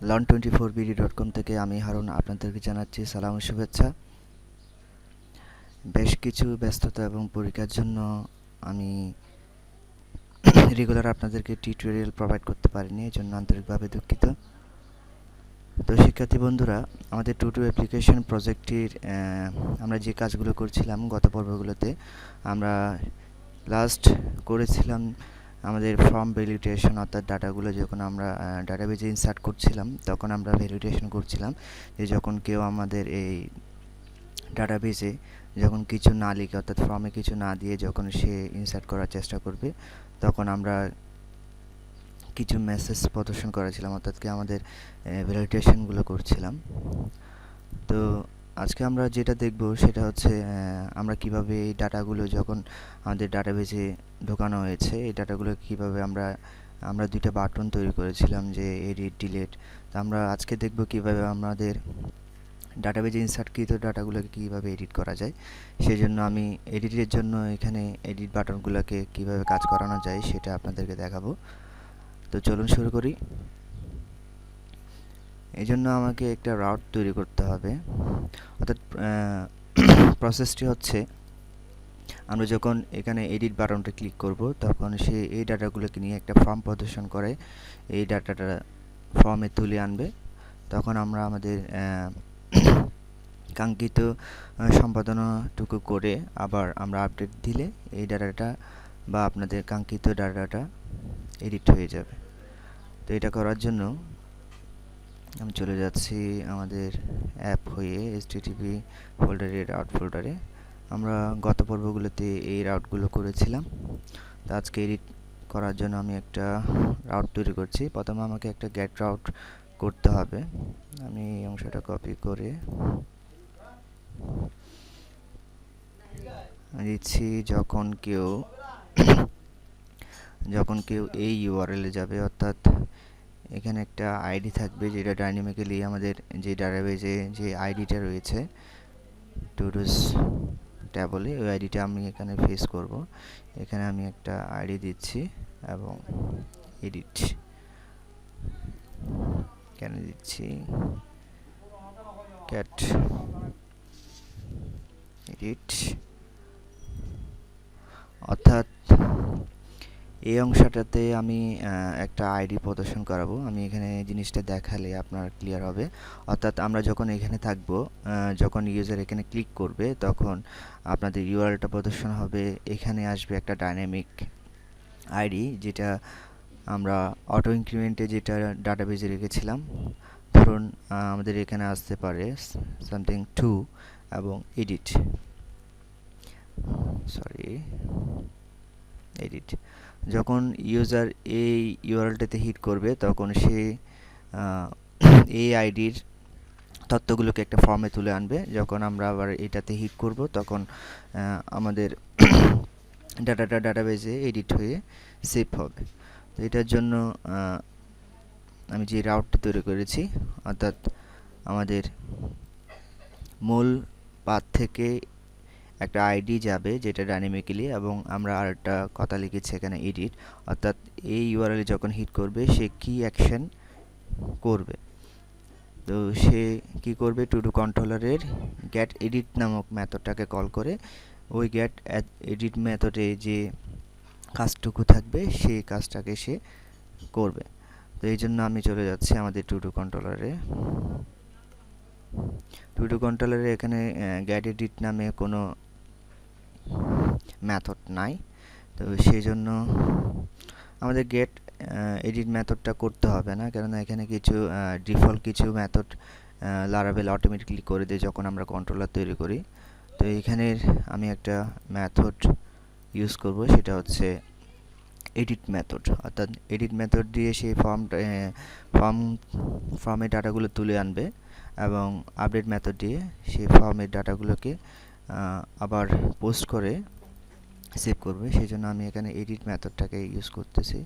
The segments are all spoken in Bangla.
lon24bd.com থেকে আমি হারুন আপনাদেরকে জানাচ্ছি সালাম ও শুভেচ্ছা। বেশ কিছু ব্যস্ততা এবং পরীক্ষার জন্য আমি রেগুলার আপনাদেরকে টিউটোরিয়াল প্রোভাইড করতে পারিনি, এই জন্য আন্তরিকভাবে দুঃখিত। তো শিক্ষার্থী বন্ধুরা, আমাদের টুটু অ্যাপ্লিকেশন প্রজেক্টটির আমরা যে কাজগুলো করছিলাম গত পর্বগুলোতে, আমরা লাস্ট করেছিলাম আমাদের ফর্ম ভ্যালিডেশন, অর্থাৎ ডাটাগুলো যখন আমরা ডাটাবেজে ইনসার্ট করছিলাম তখন আমরা ভ্যালিডেশন করছিলাম যে যখন কেউ আমাদের এই ডাটাবেজে যখন কিছু না লিখে, অর্থাৎ ফর্মে কিছু না দিয়ে যখন সে ইনসার্ট করার চেষ্টা করবে তখন আমরা কিছু মেসেজ প্রদর্শন করেছিলাম, অর্থাৎ কি আমাদের ভ্যালিডেশনগুলো করছিলাম। তো আজকে আমরা যেটা দেখব সেটা হচ্ছে আমরা কিভাবে এই ডাটাগুলো যখন আমাদের ডাটাবেজে ঢোকানো হয়েছে এই ডাটাগুলো কিভাবে আমরা দুইটা বাটন তৈরি করেছিলাম, যে এডিট ডিলিট। তো আমরা আজকে দেখব কিভাবে আমাদের ডাটাবেজে ইনসার্টকৃত ডাটাগুলোকে কীভাবে এডিট করা যায়। সেই জন্য আমি এডিটের জন্য এখানে এডিট বাটনগুলোকে কিভাবে কাজ করানো যায় সেটা আপনাদেরকে দেখাবো। তো চলুন শুরু করি। এই জন্য আমাকে একটা রাউট তৈরি করতে হবে, অর্থাৎ প্রসেসটি হচ্ছে আমরা যখন এখানে এডিট বাটনটা ক্লিক করব তখন সে এই ডাটাগুলোকে নিয়ে একটা ফর্ম প্রদর্শন করে এই ডাটাটা ফর্মে তুলে আনবে। তখন আমরা আমাদের কাঙ্ক্ষিত সম্পাদনাটুকু করে আবার আমরা আপডেট দিলে এই ডাটাটা বা আপনাদের কাঙ্ক্ষিত ডাটাটা এডিট হয়ে যাবে। তো এটা করার জন্য আমি চলে যাচ্ছি আমাদের অ্যাপ হয়ে HTTP ফোল্ডারের রাউট ফোল্ডারে। আমরা গত পর্বগুলোতে এই রাউটগুলো করেছিলাম। তো আজকে এডিট করার জন্য আমি একটা রাউট তৈরি করছি। প্রথমে আমাকে একটা গেট রাউট করতে হবে। আমি এই অংশটা কপি করে দিচ্ছি। যখন কেউ এই ইউআরএলে যাবে, অর্থাৎ এখানে একটা আইডি থাকবে যেটা ডাইনামিক্যালি আমাদের যে ডাটাবেজে যে আইডিটা রয়েছে টুডুস ট্যাবলে, ওই আইডিটা আমি এখানে ফেস করব। এখানে আমি একটা আইডি দিচ্ছি এবং এডিট কেন দিচ্ছি, ক্যাট এডিট, অর্থাৎ এই অংশটাতে আমি একটা আইডি প্রদর্শন করাবো। আমি এখানে জিনিসটা দেখালে আপনার ক্লিয়ার হবে। অর্থাৎ আমরা যখন এখানে থাকব, যখন ইউজার এখানে ক্লিক করবে তখন আপনাদের ইউআরএলটা প্রদর্শন হবে। এখানে আসবে একটা ডাইনামিক আইডি যেটা আমরা অটো ইনক্রিমেন্টে যেটা ডাটাবেজে রেখেছিলাম। ধরুন আমাদের এখানে আসতে পারে সামথিং 2 এবং এডিট যখন ইউজার এই ইউআরএলটাতে হিট করবে তখন সে এই আইডির তথ্যগুলোকে একটা ফর্মে তুলে আনবে। যখন আমরা আবার এটাতে হিট করব তখন আমাদের ডাটাবেজে এডিট হয়ে সেভ হবে। তো এটার জন্য আমি যে রাউটটি তৈরি করেছি, অর্থাৎ আমাদের মূল পাথ থেকে একটা আইডি যাবে যেটা ডাইনামিক্যালি, এবং আমরা আরেকটা কথা লিখেছি এখানে এডিট, অর্থাৎ এই ইউআরএল যখন হিট করবে সে কি অ্যাকশন করবে। তো সে কি করবে, টুডু কন্ট্রোলারের গেট এডিট নামক মেথডটাকে কল করে ওই গেট এডিট মেথডে যে কাজটুকু থাকবে সেই কাজটাকে সে করবে। তো এই জন্য আমি চলে যাচ্ছি আমাদের টুডু কন্ট্রোলারে। এখানে গেট এডিট নামে কোনো মেথড নাই, তো সেই জন্য আমাদের গেট এডিট মেথডটা করতে হবে না, কেননা এখানে কিছু ডিফল্ট কিছু মেথড লারাভেল অটোমেটিক্যালি করে দেয় যখন আমরা কন্ট্রোলার তৈরি করি। তো এখানের আমি একটা মেথড ইউজ করব, সেটা হচ্ছে এডিট মেথড। অর্থাৎ এডিট মেথড দিয়ে সেই ফর্মের ডাটাগুলো তুলে আনবে এবং আপডেট মেথড দিয়ে সেই ফর্মের ডাটাগুলোকে আবার পোস্ট করে সেভ করবে। সেই জন্য আমি এখানে এডিট মেথডটাকে ইউজ করতেছি।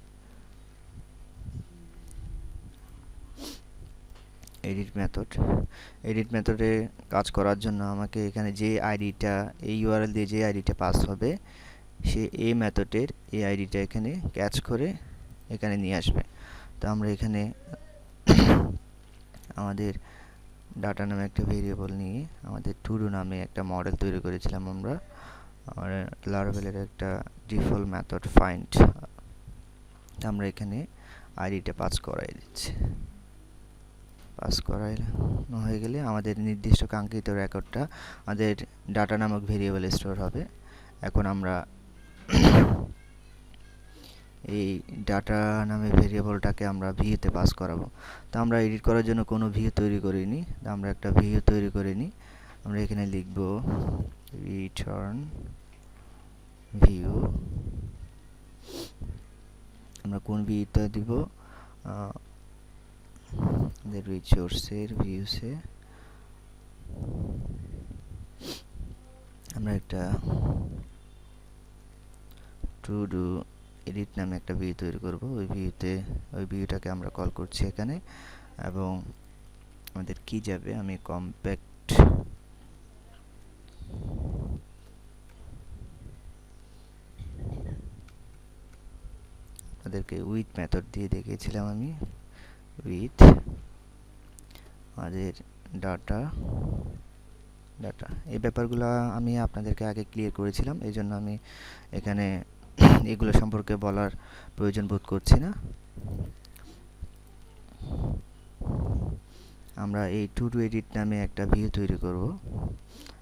এডিট মেথডে কাজ করার জন্য আমাকে এখানে যে আইডিটা এই ইউআরএল দিয়ে যে আইডিটা পাস হবে সে এই মেথডের এই আইডিটা এখানে ক্যাচ করে এখানে নিয়ে আসবে। তো আমরা এখানে আমাদের ডাটা নামে একটা ভেরিয়েবল নিয়ে আমাদের টুডু নামে একটা মডেল তৈরি করেছিলাম আমরা। আর লারাভেলের একটা ডিফল্ট মেথড ফাইন্ড, আমরা এখানে আইডিটা পাস করাই দিচ্ছি। পাস করানো হয়ে গেলে আমাদের নির্দিষ্ট কাঙ্ক্ষিত রেকর্ডটা আমাদের ডাটা নামক ভেরিয়েবলে স্টোর হবে। এখন আমরা এই ডাটা নামে ভেরিয়েবলটাকে আমরা ভিউতে পাস করাবো। তো আমরা এডিট করার জন্য কোনো ভিউ তৈরি করিনি, তো আমরা একটা ভিউ তৈরি করে নিই। আমরা এখানে লিখব রিটার্ন ভিউ। আমরা কোন ভিউটা দিব, রিসোর্সের ভিউসে আমরা একটা টু ডু এডিট নামে একটা ভিউ তৈরি করব। ওই ভিউটাকে আমরা কল করছি এখানে, এবং আমাদের কি যাবে, আমি কম্প্যাক্ট আপনাদেরকে উইথ মেথড দিয়ে দেখিয়েছিলাম আমি। উইথ আমাদের ডাটা এই ব্যাপারগুলো আমি আপনাদেরকে আগে ক্লিয়ার করেছিলাম, এই জন্য আমি এখানে এগুলো সম্পর্কে বলার প্রয়োজন বোধ করছি না। আমরা এই টু ডু এডিট নামে একটা ভিউ তৈরি করব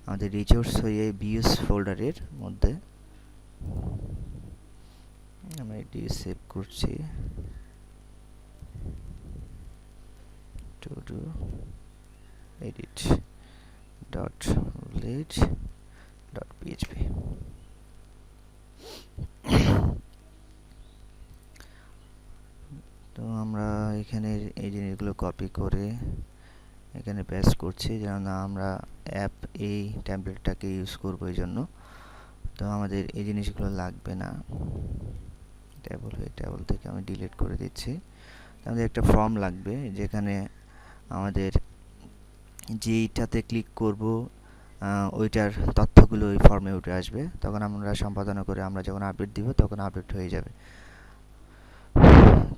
আমাদের রিসোর্স হয়ে ভিউস ফোল্ডারের মধ্যে। আমরা এটি সেভ করছি, to do edit dot village dot PHP. তো আমরা এখানে এই জিনিসগুলো কপি করে এখানে পেস্ট করছি, যেন আমরা অ্যাপ এই টেমপ্লেটটাকে ইউজ করব এই জন্য। তো আমাদের এই জিনিসগুলো লাগবে না, ট্যাবল থেকে আমি ডিলিট করে দিচ্ছি। আমাদের একটা ফর্ম লাগবে, যেখানে আমাদের যেইটাতে ক্লিক করব ওইটার তথ্যগুলো ওই ফর্মে উঠে আসবে। তখন আমরা সম্পাদনা করে আমরা যখন আপডেট দিব তখন আপডেট হয়ে যাবে।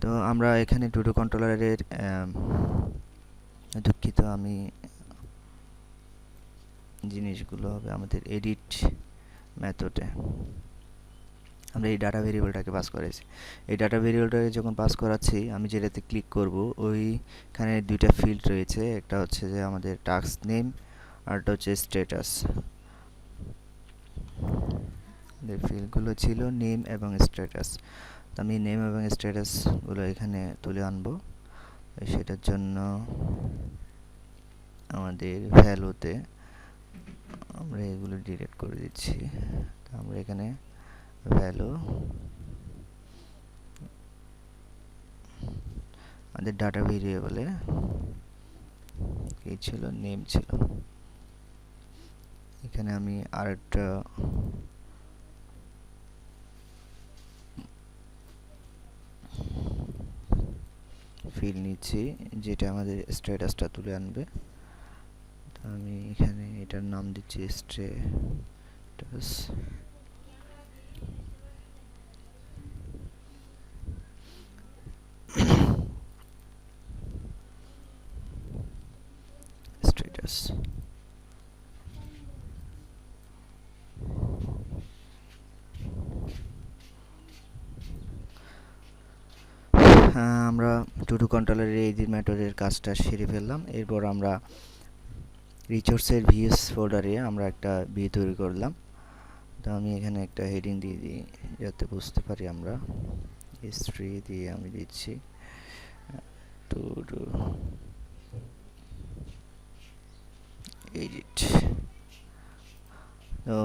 তো আমরা এখানে টুডু কন্ট্রোলারের দুঃখিত, আমি জিনিসগুলো হবে আমাদের এডিট মেথডে আমরা এই ডাটা ভেরিয়েবলটাকে পাস করেছি। এই ডাটা ভেরিয়েবলটাকে যখন পাস করাচ্ছি, আমি যেটাতে ক্লিক করব ওইখানে দুইটা ফিল্ড রয়েছে, একটা হচ্ছে যে আমাদের টাস্ক নেম, আরটা হচ্ছে স্ট্যাটাস। ফিল্ডগুলো ছিল নেম এবং স্ট্যাটাস। তো আমি নেম এবং স্ট্যাটাসগুলো এখানে তুলে আনবো। সেটার জন্য আমাদের ভ্যালুতে আমরা এগুলো ডিলিট করে দিচ্ছি। তো আমরা এখানে ভ্যালু আমাদের ডাটা ভেরিয়েবলে কি ছিল, নেম ছিল। এখানে আমি আরেকটা ফিল নিচ্ছি, যেটা আমাদের স্ট্যাটাসটা তুলে আনবে। তো আমি এখানে এটার নাম দিচ্ছি স্ট্যাটাস। স্ট্যাটাস আমরা টুডু কন্ট্রোলারের এই মেথডের কাজটা সেরে ফেললাম। এরপর আমরা রিসোর্সের ভিউস ফোল্ডারে আমরা একটা ভিউ তৈরি করলাম। তো আমি এখানে একটা হেডিং দিয়ে দিই যাতে বুঝতে পারি। আমরা হিস্ট্রি দিয়ে আমি দিচ্ছি টুডু এডিট। তো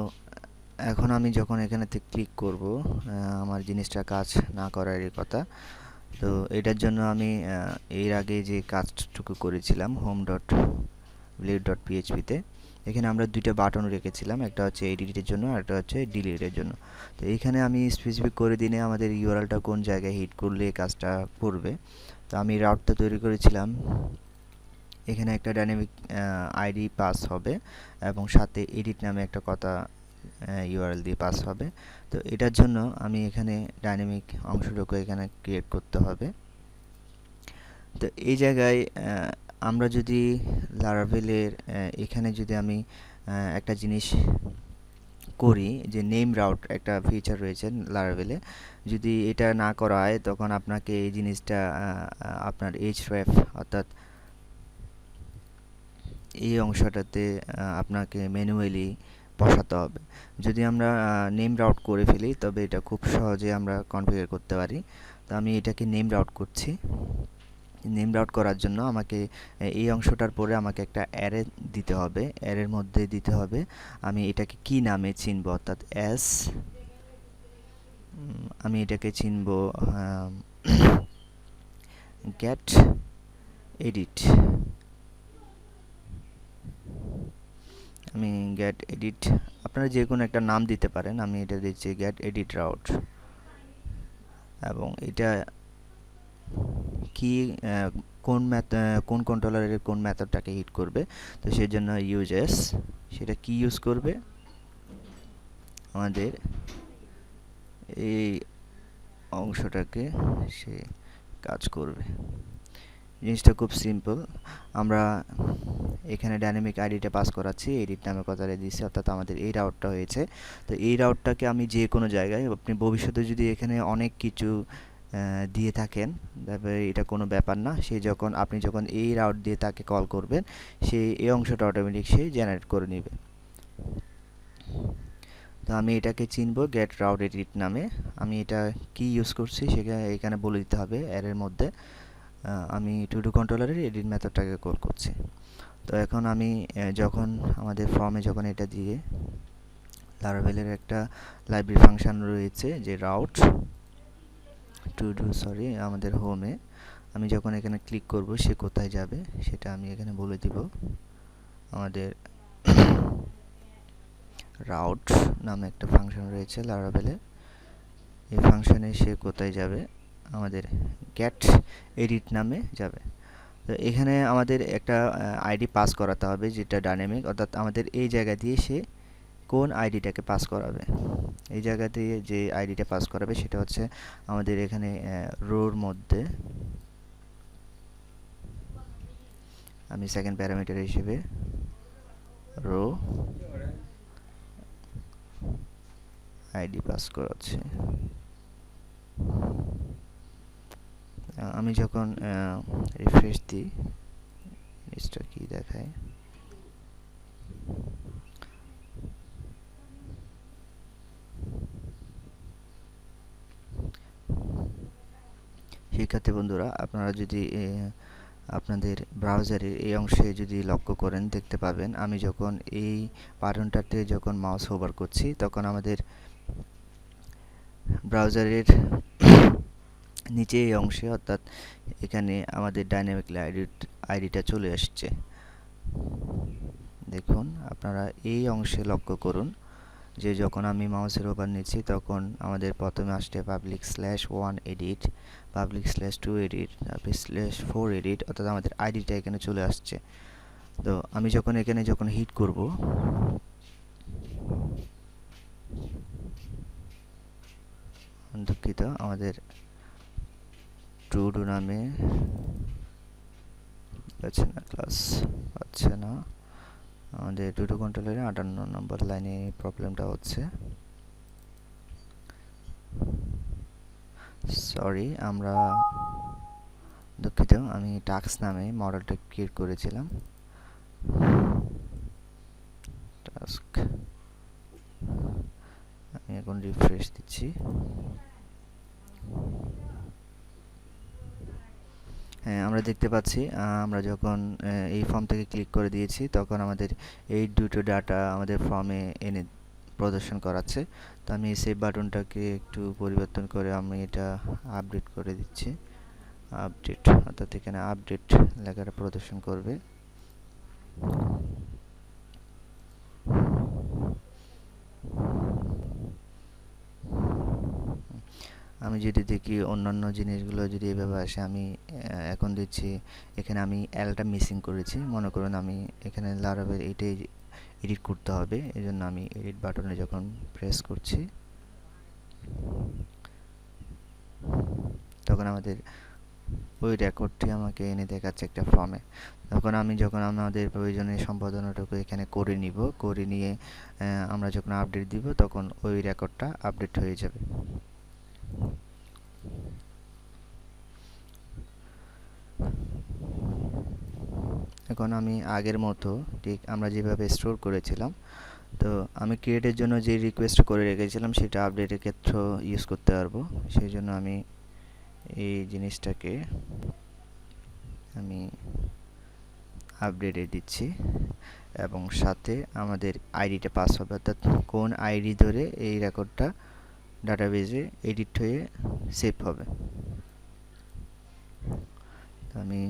এখন আমি যখন এখানেতে ক্লিক করব, আমার জিনিসটা কাজ না করারই কথা। তো এটার জন্য আমি এর আগে যে কাজটুকু করেছিলাম হোম ডট ভিলেজ ডট পিএইচপিতে, এখানে আমরা দুইটা বাটন রেখেছিলাম, একটা হচ্ছে এডিটের জন্য আর একটা হচ্ছে ডিলিটের জন্য। তো এইখানে আমি স্পেসিফিক করে দিনে আমাদের ইউআরএলটা কোন জায়গায় হিট করলে কাজটা করবে। তো আমি রাউটটা তৈরি করেছিলাম, এখানে একটা ডাইনামিক আইডি পাস হবে এবং সাথে এডিট নামে একটা কথা ইউআরএল দিয়ে পাস হবে। তো এটার জন্য আমি এখানে ডাইনামিক অংশটুকু এখানে ক্রিয়েট করতে হবে। তো এই জায়গায় আমরা যদি লারাভেলের এখানে যদি আমি একটা জিনিস করি, যে নেম রাউট একটা ফিচার রয়েছে লারাভেলে, যদি এটা না করা হয় তখন আপনাকে এই জিনিসটা আপনার href অর্থাৎ এই অংশটাতে আপনাকে ম্যানুয়ালি বসাতে হবে। যদি আমরা নেম রাউট করে ফেলি তবে এটা খুব সহজে আমরা কনফিগার করতে পারি। তো আমি এটাকে নেম রাউট করছি। নেম রাউট করার জন্য আমাকে এই অংশটার পরে আমাকে একটা অ্যারে দিতে হবে। অ্যারের মধ্যে দিতে হবে আমি এটাকে কি নামে চিনব, অর্থাৎ আমি এটাকে চিনব গেট এডিট। আমি গেট এডিট, আপনারা যে কোনো একটা নাম দিতে পারেন। আমি এটা দিচ্ছি গেট এডিট রাউট, এবং এটা কি কোন কন্ট্রোলারের কোন মেথডটাকে হিট করবে, তো সেই জন্য ইউজেস সেটা কি ইউজ করবে, আমাদের এই অংশটাকে সে কাজ করবে। জিনিসটা খুব সিম্পল। আমরা এখানে ডাইনামিক আইডিটা পাস করাচ্ছি, এডিট নামে কথাটা দিচ্ছি, অর্থাৎ আমাদের এই রাউটটা হয়েছে। তো এই রাউটটাকে আমি যে কোনো জায়গায়, আপনি ভবিষ্যতে যদি এখানে অনেক কিছু দিয়ে থাকেন তারপরে এটা কোনো ব্যাপার না, আপনি যখন এই রাউট দিয়ে তাকে কল করবেন সে এই অংশটা অটোমেটিক সে জেনারেট করে নেবে। তো আমি এটাকে চিনব গেট রাউট এডিট নামে। আমি এটা কি ইউজ করছি সেটা এখানে বলে দিতে হবে অ্যারের মধ্যে। আমি টু ডু কন্ট্রোলারের এডিট মেথডটাকে কল করছি। তো এখন আমি যখন আমাদের ফর্মে যখন এটা দিয়ে, লারাভেলের একটা লাইব্রেরি ফাংশন রয়েছে যে রাউট টু ডু আমাদের হোমে, আমি যখন এখানে ক্লিক করব সে কোথায় যাবে সেটা আমি এখানে বলে দিব। আমাদের রাউট নামে একটা ফাংশন রয়েছে লারাভেলে, এই ফাংশনে সে কোথায় যাবে, আমাদের গেট এডিট নামে যাবে। তো এখানে আমাদের একটা আইডি পাস করাতে হবে যেটা ডাইনামিক, অর্থাৎ আমাদের এই জায়গা দিয়ে সে কোন আইডিটাকে পাস করাবে। এই জায়গা দিয়ে যে আইডিটা পাস করাবে সেটা হচ্ছে আমাদের এখানে রোর মধ্যে আমি সেকেন্ড প্যারামিটার হিসেবে রো আইডি পাস করাচ্ছি। আমি যখন রিফ্রেশ দিই জিনিসটা কি দেখায়, শিক্ষার্থী বন্ধুরা, আপনারা যদি আপনাদের ব্রাউজারের এই অংশে যদি লক্ষ্য করেন দেখতে পাবেন আমি যখন এই বাটনটাতে যখন মাউস হোভার করছি তখন আমাদের ব্রাউজারের নিচে এই অংশে, অর্থাৎ এখানে আমাদের ডাইনামিক আইডিটা চলে আসছে। দেখুন আপনারা এই অংশে লক্ষ্য করুন যে যখন আমি মাউসের ওভার নিচ্ছি তখন আমাদের প্রথমে আসছে public/1 edit, public/2 edit, public/4 edit, অর্থাৎ আমাদের আইডিটা এখানে চলে আসছে। তো আমি যখন এখানে হিট করব, দুঃখিত, আমাদের টু ডু নামে পাচ্ছে না, ক্লাস পাচ্ছে না, আমাদের টু ডু কন্ট্রোলারে 58 নম্বর লাইনে প্রবলেমটা হচ্ছে। সরি, আমরা দুঃখিত, আমি টাস্ক নামে মডেলটা ক্রিয়েট করেছিলাম। টাস্ক, আমি এখন রিফ্রেশ দিচ্ছি। হ্যাঁ, আমরা দেখতে পাচ্ছি আমরা যখন এই ফর্ম থেকে ক্লিক করে দিয়েছি তখন আমাদের এই দুটো ডাটা আমাদের ফর্মে এনে প্রদর্শন করাচ্ছে। তো আমি এই সেভ বাটনটাকে একটু পরিবর্তন করে আমি এটা আপডেট করে দিচ্ছি। আপডেট, অর্থাৎ এখানে আপডেট লেখাটা প্রদর্শন করবে। আমি যদি দেখি অন্যান্য জিনিসগুলো যদি এভাবে আসে, আমি এখন দিচ্ছি এখানে আমি এলটা মিসিং করেছি। মনে করুন আমি এখানে লারাভেল এটাই এডিট করতে হবে, এই জন্য আমি এডিট বাটনে যখন প্রেস করছি তখন আমাদের ওই রেকর্ডটি আমাকে এনে দেখাচ্ছে একটা ফর্মে। যখন আমাদের প্রয়োজনীয় সম্পাদনাটুকু এখানে করে নিব, করে নিয়ে আমরা যখন আপডেট দিব তখন ওই রেকর্ডটা আপডেট হয়ে যাবে। এখন আমি আগের মতো ঠিক আমরা যেভাবে স্টোর করেছিলাম, তো আমি ক্রিয়েটের জন্য যে রিকোয়েস্ট করে রেখেছিলাম সেটা আপডেটের ক্ষেত্রে ইউজ করতে পারবো। সেই জন্য আমি এই জিনিসটাকে আমি আপডেটে দিচ্ছি এবং সাথে আমাদের আইডিটা পাস হবে, অর্থাৎ কোন আইডি ধরে এই রেকর্ডটা ডাটাবেজে এডিট হয়ে সেভ হবে। আমি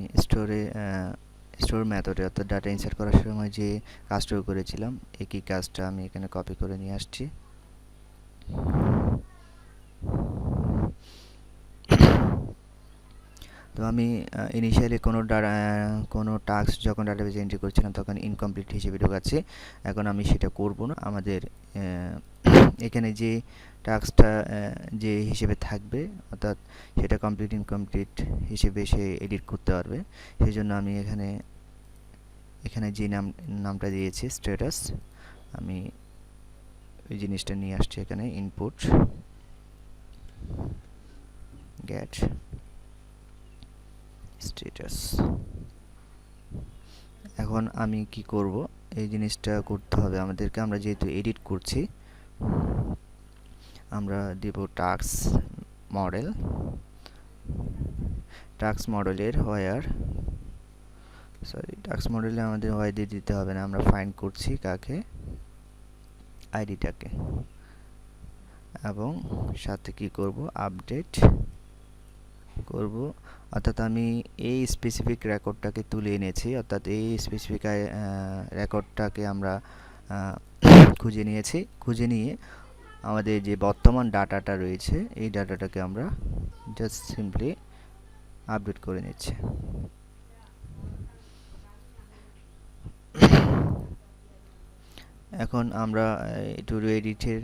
স্টোর মেথডে অর্থাৎ ডাটা ইনসার্ট করার সময় যে কাজটুকু করেছিলাম একই কাজটা আমি এখানে কপি করে নিয়ে আসছি। তো আমি ইনিশিয়ালি কোনো টাস্ক যখন ডাটাবেজে এন্ট্রি করছিলাম তখন ইনকমপ্লিট হিসেবে ঢোকাচ্ছে। এখন আমি সেটা করব না। আমাদের এখানে যে টাস্কটা যে হিসেবে থাকবে, অর্থাৎ সেটা কমপ্লিট ইনকমপ্লিট হিসেবে সে এডিট করতে পারবে। সেই জন্য আমি এখানে যে নামটা দিয়েছি স্ট্যাটাস, আমি ওই জিনিসটা নিয়ে আসছি এখানে ইনপুট গেট স্ট্যাটাস। এখন আমি কি করব, এই জিনিসটা করতে হবে আমাদেরকে। আমরা যেহেতু এডিট করছি, আমরা দেব টাস্ক মডেলের টাস্ক মডেলে আমাদের হোয়ার দিয়ে দিতে হবে না, আমরা ফাইন্ড করছি কাকে, আইডিটাকে। এবং সাথে কি করব, আপডেট করব, অর্থাৎ আমি এই স্পেসিফিক রেকর্ডটাকে তুলে এনেছি, অর্থাৎ এই স্পেসিফিক রেকর্ডটাকে আমরা খুঁজে নিয়ে আমাদের যে বর্তমান ডাটাটা রয়েছে এই ডাটাটাকে আমরা জাস্ট সিম্পলি আপডেট করে নিচ্ছি। এখন আমরা টুডু এডিটের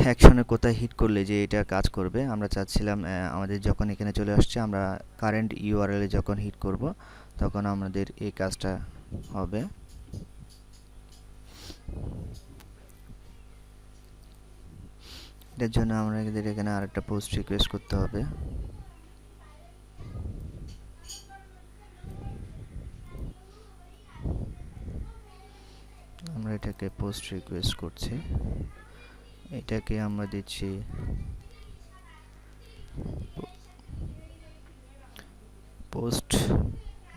অ্যাকশনে কোথায় হিট করলে যে এটা কাজ করবে, আমরা চাচ্ছিলাম আমাদের যখন এখানে চলে আসছে আমরা কারেন্ট ইউআরএল এ যখন হিট করব তখন আমাদের এই কাজটা হবে। এটার জন্য আমাদের এখানে আরেকটা পোস্ট রিকোয়েস্ট করতে হবে। আমরা এটাকে পোস্ট রিকোয়েস্ট করছি, এটাকে আমরা দিচ্ছি পোস্ট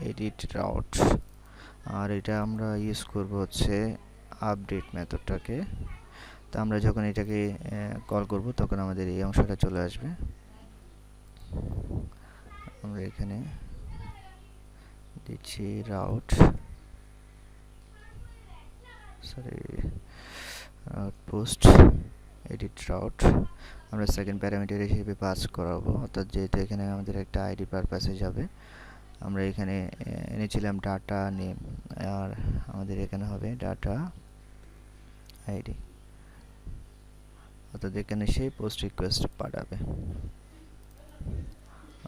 এডিট রাউট, আর এটা আমরা ইউজ করব হচ্ছে আপডেট মেথডটাকে। তো আমরা যখন এটাকে কল করব তখন আমাদের এই অংশটা চলে আসবে। আমরা এখানে দিচ্ছি রাউট পোস্ট এডিট রাউট, আমরা সেকেন্ড প্যারামিটার হিসেবে পাস করাবো, অর্থাৎ যেহেতু এখানে আমাদের একটা আইডি পারপাসে যাবে। আমরা এখানে এনেছিলাম ডাটা নেম, আর আমাদের এখানে হবে ডাটা আইডি, অর্থাৎ এখানে সেই পোস্ট রিকোয়েস্ট পাঠাবে।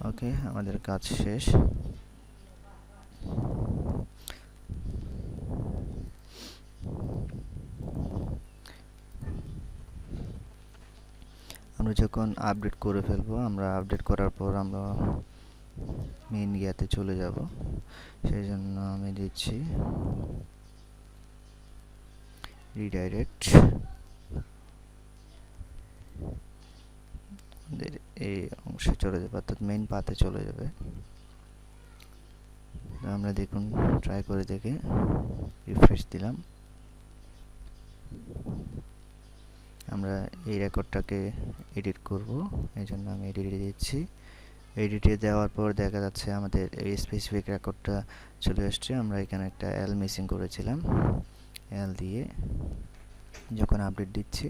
ওকে, আমাদের কাজ শেষ। আমরা যখন আপডেট করে ফেলবো, আমরা আপডেট করার পর আমরা মেইন গিয়াতে চলে যাব। সেই জন্য আমি দিচ্ছি রিডাইরেক্ট, এই অংশে চলে যাবে, অর্থাৎ মেইন পাথে চলে যাবে। আমরা দেখুন ট্রাই করে দেখে রিফ্রেশ দিলাম, আমরা এই রেকর্ডটাকে এডিট করব, এই জন্য আমি এডিটে দিচ্ছি। এডিটে দেওয়ার পর দেখা যাচ্ছে আমাদের এই স্পেসিফিক রেকর্ডটা চলে আসছে। আমরা এখানে একটা এল মিসিং করেছিলাম, এল দিয়ে যখন আপডেট দিচ্ছি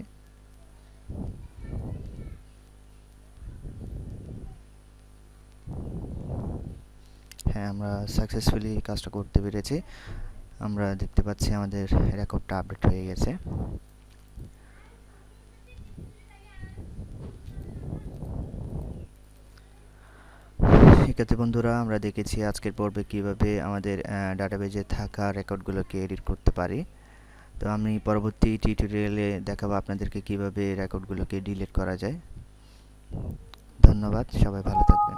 হ্যাঁ, আমরা সাকসেসফুলি কাজটা করতে পেরেছি। আমরা দেখতে পাচ্ছি আমাদের রেকর্ডটা আপডেট হয়ে গেছে। শিক্ষার্থী বন্ধুরা, আমরা দেখেছি আজকের পর্বে কিভাবে আমাদের ডাটাবেজে থাকা রেকর্ডগুলোকে এডিট করতে পারি। তো আমি পরবর্তী টিউটোরিয়ালে দেখাবো আপনাদেরকে কিভাবে রেকর্ডগুলোকে ডিলিট করা যায়। ধন্যবাদ, সবাই ভালো থাকবেন।